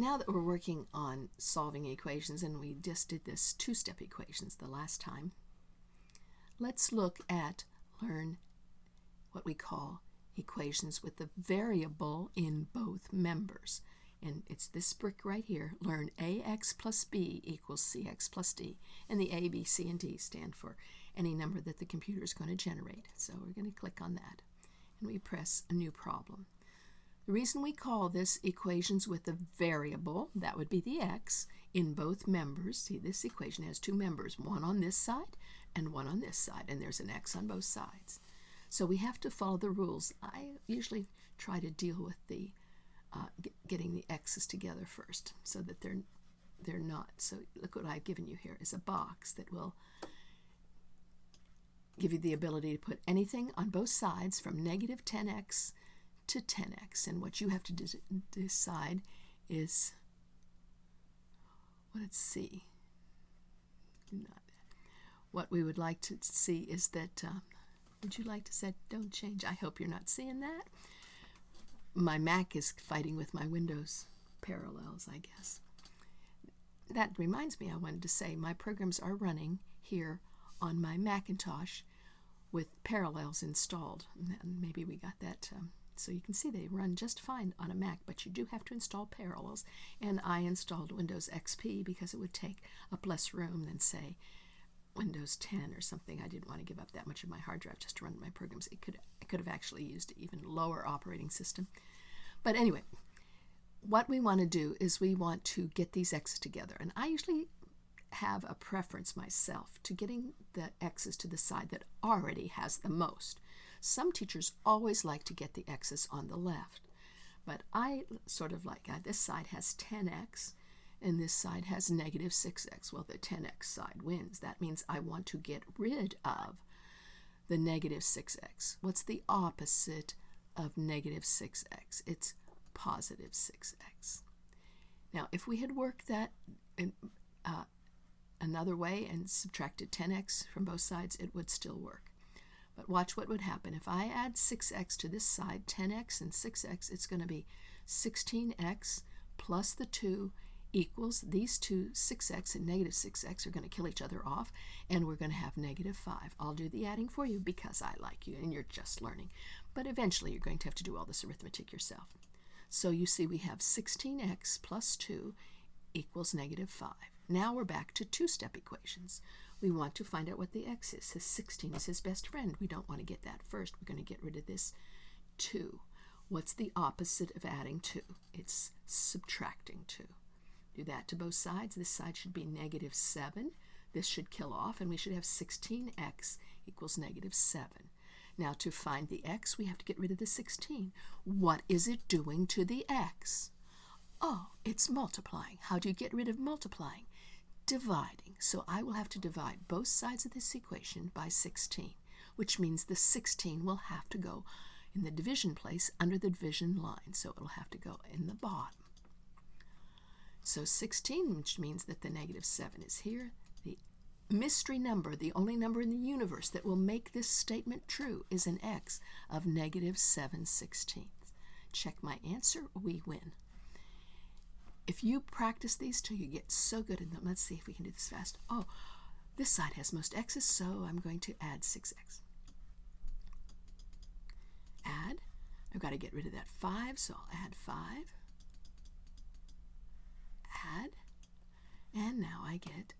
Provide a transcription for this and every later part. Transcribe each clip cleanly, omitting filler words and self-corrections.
now that we're working on solving equations, and we just did this two-step equations the last time, let's look at learn what we call equations with the variable in both members. And it's this brick right here. Learn ax plus b equals cx plus d. And the a, b, c, and d stand for any number that the computer is going to generate. So we're going to click on that. And we press a new problem. The reason we call this equations with a variable, that would be the x, in both members. See, this equation has two members, one on this side and one on this side. And there's an x on both sides. So we have to follow the rules. I usually try to deal with the getting the x's together first so that they're not. So look what I've given you here is a box that will give you the ability to put anything on both sides from negative 10x to 10x. And what you have to decide is, well, let's see. What we would like to see is that, would you like to say don't change? I hope you're not seeing that. My Mac is fighting with my Windows parallels, I guess. That reminds me, I wanted to say my programs are running here on my Macintosh with parallels installed. And maybe we got that, so you can see they run just fine on a Mac, but you do have to install parallels. And I installed Windows XP because it would take up less room than, say, Windows 10 or something. I didn't want to give up that much of my hard drive just to run my programs. I could have actually used an even lower operating system. But anyway, what we want to do is we want to get these x's together. And I usually have a preference myself to getting the x's to the side that already has the most. Some teachers always like to get the x's on the left. But I sort of like, this side has 10x. And this side has negative 6x. Well, the 10x side wins. That means I want to get rid of the negative 6x. What's the opposite of negative 6x? It's positive 6x. Now, if we had worked that in, another way and subtracted 10x from both sides, it would still work. But watch what would happen. If I add 6x to this side, 10x and 6x, it's going to be 16x plus the 2 equals these two, 6x and negative 6x are going to kill each other off, and we're going to have negative 5. I'll do the adding for you because I like you and you're just learning. But eventually you're going to have to do all this arithmetic yourself. So you see we have 16x plus 2 equals negative 5. Now we're back to two-step equations. We want to find out what the x is. His 16 is his best friend. We don't want to get that first. We're going to get rid of this 2. What's the opposite of adding 2? It's subtracting 2. Do that to both sides. This side should be negative 7. This should kill off, and we should have 16x equals negative 7. Now, to find the x, we have to get rid of the 16. What is it doing to the x? Oh, it's multiplying. How do you get rid of multiplying? Dividing. So I will have to divide both sides of this equation by 16, which means the 16 will have to go in the division place under the division line. So it'll have to go in the bottom. So 16, which means that the negative 7 is here. The mystery number, the only number in the universe that will make this statement true, is an x of negative 7/16. Check my answer, we win. If you practice these till you get so good at them, let's see if we can do this fast. Oh, this side has most x's, so I'm going to add 6x. Add. I've got to get rid of that 5, so I'll add 5. Add, and now I get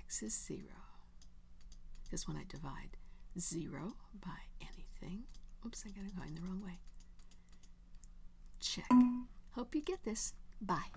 x is 0. Because when I divide 0 by anything, oops, I got to go in the wrong way. Check. Hope you get this. Bye.